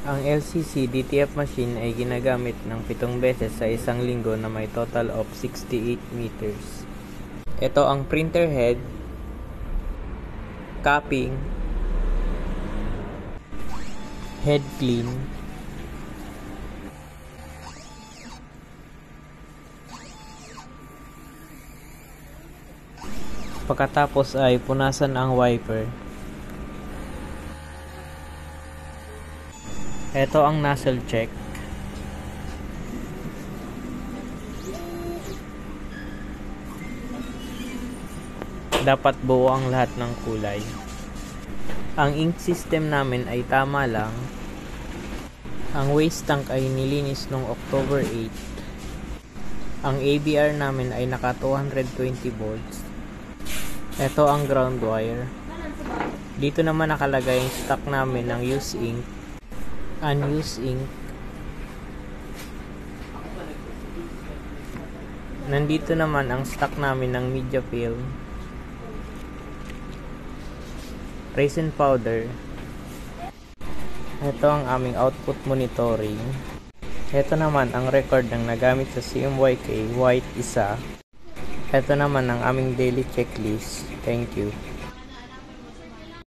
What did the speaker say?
Ang LCC DTF machine ay ginagamit ng 7 beses sa isang linggo na may total of 68 meters. Ito ang printer head, capping, head clean, pagkatapos ay punasan ang wiper. Ito ang nozzle check. Dapat buo ang lahat ng kulay. Ang ink system namin ay tama lang. Ang waste tank ay nilinis noong October 8. Ang ABR namin ay naka 220 volts. Ito ang ground wire. Dito naman nakalagay yung stock namin ng used ink, unused ink. Nandito naman ang stock namin ng media film, resin powder. Ito ang aming output monitoring. Ito naman ang record ng nagamit sa CMYK white isa. Ito naman ang aming daily checklist. Thank you.